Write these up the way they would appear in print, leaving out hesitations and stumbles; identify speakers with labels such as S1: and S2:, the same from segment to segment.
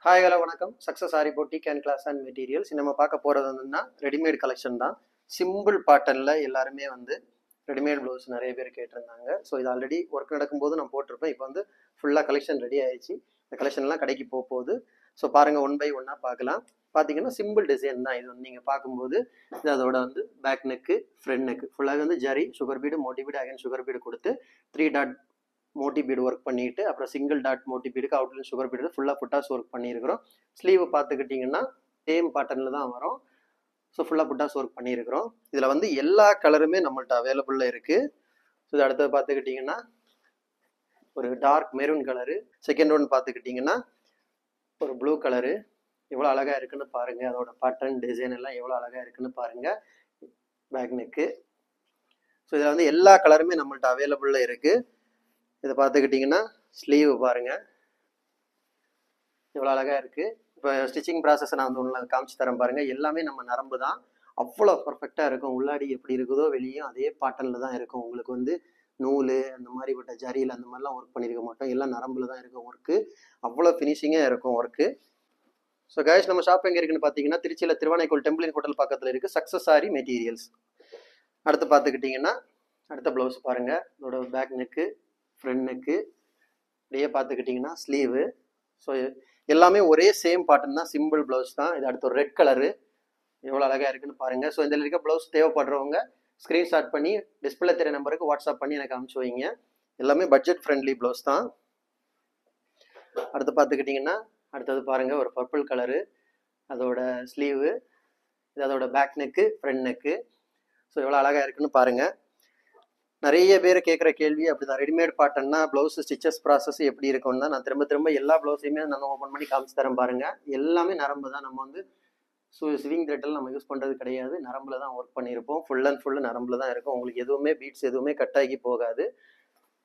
S1: Hi hello வணக்கம். Success Aari boutique and class and materials. நம்ம பார்க்க போகிறது வந்துன்னா ரெடிமேட் கலெக்ஷன் தான். சிம்பிள் பாட்டனில் எல்லாருமே வந்து ரெடிமேட் ப்ளவுஸ் நிறைய பேர் கேட்டிருந்தாங்க. ஸோ இது ஆல்ரெடி ஒர்க் நடக்கும்போது நான் போட்டிருப்பேன். இப்போ வந்து ஃபுல்லாக கலெக்ஷன் ரெடி ஆயிடுச்சு. இந்த கலெக்ஷன்லாம் கடைக்கு போகுது. ஸோ பாருங்கள், ஒன் பை ஒன்னாக பார்க்கலாம். பார்த்தீங்கன்னா சிம்பிள் டிசைன் தான் இது. வந்து நீங்கள் பார்க்கும்போது இது அதோட வந்து பேக் நெக்கு, ஃப்ரண்ட் நெக்கு ஃபுல்லாக வந்து zari, sugar bead, Moti bead, again sugar bead கொடுத்து 3 டாட் மோட்டி பீடு ஒர்க் பண்ணிட்டு அப்புறம் single dot Moti பீடுக்கு outline sugar bead ஃபுல்லாக புட்டாஸ் ஒர்க் பண்ணியிருக்கிறோம். ஸ்லீவ் பார்த்துக்கிட்டிங்கன்னா சேம் பேட்டர்னில் தான் வரும். ஸோ ஃபுல்லாக புட்டாஸ் ஒர்க் பண்ணியிருக்கிறோம். இதில் வந்து எல்லா கலருமே நம்மள்ட்ட அவைலபிளில் இருக்குது. ஸோ இது அடுத்தது பார்த்துக்கிட்டிங்கன்னா ஒரு dark maroon colour. Second one பார்த்துக்கிட்டிங்கன்னா ஒரு ப்ளூ கலரு. எவ்வளோ அழகாக இருக்குன்னு பாருங்கள். அதோட பேட்டர்ன் டிசைன் எல்லாம் எவ்வளோ அழகாக இருக்குன்னு பாருங்கள். Back neck. ஸோ இதில் வந்து எல்லா கலருமே நம்மள்ட்ட அவைலபிளில் இருக்குது. இதை பார்த்துக்கிட்டிங்கன்னா ஸ்லீவ் பாருங்கள் எவ்வளோ அழகாக இருக்குது. இப்போ ஸ்டிச்சிங் ப்ராசஸை நான் வந்து ஒன்று காமிச்சு தரேன் பாருங்கள். எல்லாமே நம்ம நரம்பு தான். அவ்வளோ பர்ஃபெக்டாக இருக்கும். உள்ளாடி எப்படி இருக்குதோ வெளியும் அதே பேட்டர்னில் தான் இருக்கும். உங்களுக்கு வந்து நூல் அந்த மாதிரி விட்ட ஜரியில் அந்த மாதிரிலாம் ஒர்க் பண்ணியிருக்க மாட்டோம். எல்லாம் நரம்பில் தான் இருக்கும் ஒர்க்கு. அவ்வளோ ஃபினிஷிங்காக இருக்கும் ஒர்க்கு. ஸோ கைஸ், நம்ம ஷாப் எங்கே இருக்குன்னு பார்த்தீங்கன்னா திருச்சியில் திருவானைக்கோள் டெம்பிளின் ஹோட்டல் பக்கத்தில் இருக்குது. சக்ஸஸ் ஆரி மெட்டீரியல்ஸ். அடுத்து பார்த்துக்கிட்டிங்கன்னா அடுத்த ப்ளவுஸ் பாருங்கள். இதோட பேக் நெக்கு, ஃப்ரண்ட் நெக்கு, அப்படியே பார்த்துக்கிட்டிங்கன்னா ஸ்லீவு. ஸோ எல்லாமே ஒரே சேம் பேட்டர்ன் தான். சிம்பிள் ப்ளவுஸ் தான். இது அடுத்து ஒரு ரெட் கலரு எவ்வளோ அழகாக இருக்குன்னு பாருங்கள். ஸோ இதில் இருக்க ப்ளவுஸ் தேவைப்படுறவங்க ஸ்க்ரீன்ஷாட் பண்ணி டிஸ்பிளே தெரிய நம்பருக்கு வாட்ஸ்அப் பண்ணி எனக்கு அனுப்பிச்சு வைங்க. எல்லாமே பட்ஜெட் ஃப்ரெண்ட்லி ப்ளவுஸ் தான். அடுத்து பார்த்துக்கிட்டிங்கன்னா அடுத்தது பாருங்கள் ஒரு பர்பிள் கலரு. அதோட ஸ்லீவு, இது அதோட back neck, front neck. So எவ்வளோ அழகாக இருக்குன்னு பாருங்கள். நிறைய பேர் கேட்குற கேள்வி அப்படிதான். ரெடிமேட் பாட்டன்னா ப்ளவுஸ் ஸ்டிச்சஸ் ப்ராசஸ் எப்படி இருக்கும்னு தான் நான் திரும்ப எல்லா ப்ளவுஸையுமே நான் ஓப்பன் பண்ணி காமிச்சு தரேன் பாருங்கள். எல்லாமே நரம்பு தான். நம்ம வந்து ஸ்விங் த்ரெட்டில் நம்ம யூஸ் பண்ணுறது கிடையாது. நரம்பில் தான் ஒர்க் பண்ணியிருப்போம். ஃபுல் அண்ட் ஃபுல்லு நரம்பில் தான் இருக்கும். உங்களுக்கு எதுவுமே பீட்ஸ் எதுவுமே கட் ஆகி போகாது.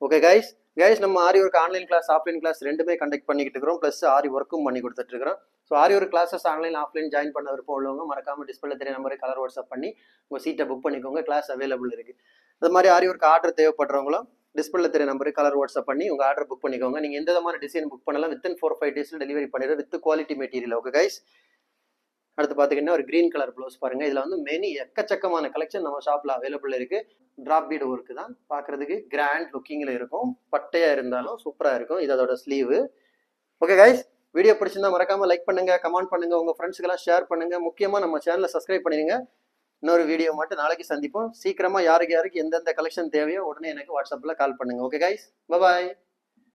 S1: ஓகே கைஸ், நம்ம aari work online class offline class ரெண்டுமே கண்டக்ட் பண்ணிக்கிட்டு இருக்கிறோம். ப்ளஸ் ஆரி ஒர்க்கும் பண்ணி கொடுத்துட்ருக்கிறோம். So aari work classes online offline join பண்ண விருப்பம் உள்ளவங்க மறக்காமல் டிஸ்பிளே தெரிய நம்பருக்கு கலர் வாட்ஸ்அப் பண்ணி உங்கள் சீட்டை புக் பண்ணிக்கோங்க. கிளாஸ் அவைலபிள் இருக்குது. அது மாதிரி ஆரி ஒர்க் ஆர்டர் தேவைப்படுறவங்களும் டிஸ்பிளே தெரிய நம்பருக்கு கலர் வாட்ஸ்அப் பண்ணி உங்கள் ஆர்டர் புக் பண்ணிக்கோங்க. நீங்கள் எந்த விதமான டிசைன் புக் பண்ணலாம். வித்தின் 4-5 டேஸில் டெலிவரி பண்ணிடுறோம் with quality material. Okay guys, அடுத்து பார்த்துக்கிட்டீங்கன்னா ஒரு க்ரீன் கலர் ப்ளவுஸ் பாருங்கள். இதில் வந்து மெனி எக்கச்சக்கமான கலெக்ஷன் நம்ம ஷாப்பில் அவைலபிள் இருக்குது. ட்ராப் பீடு ஒர்க்கு தான். பார்க்குறதுக்கு கிராண்ட் லுக்கிங்கில் இருக்கும். பட்டையாக இருந்தாலும் சூப்பராக இருக்கும். இது அதோட ஸ்லீவு. ஓகே கைஸ், வீடியோ பிடிச்சிருந்தா மறக்காமல் லைக் பண்ணுங்கள், கமெண்ட் பண்ணுங்கள், உங்கள் ஃப்ரெண்ட்ஸுக்கெல்லாம் ஷேர் பண்ணுங்கள். முக்கியமாக நம்ம சேனலை சப்ஸ்கிரைப் பண்ணிடுங்க. இன்னொரு வீடியோ மட்டும் நாளைக்கு சந்திப்போம். சீக்கிரமாக யாருக்கு எந்தெந்த கலெக்ஷன் தேவையோ உடனே எனக்கு வாட்ஸ்அப்பில் கால் பண்ணுங்கள். ஓகே கைஸ், பாய்.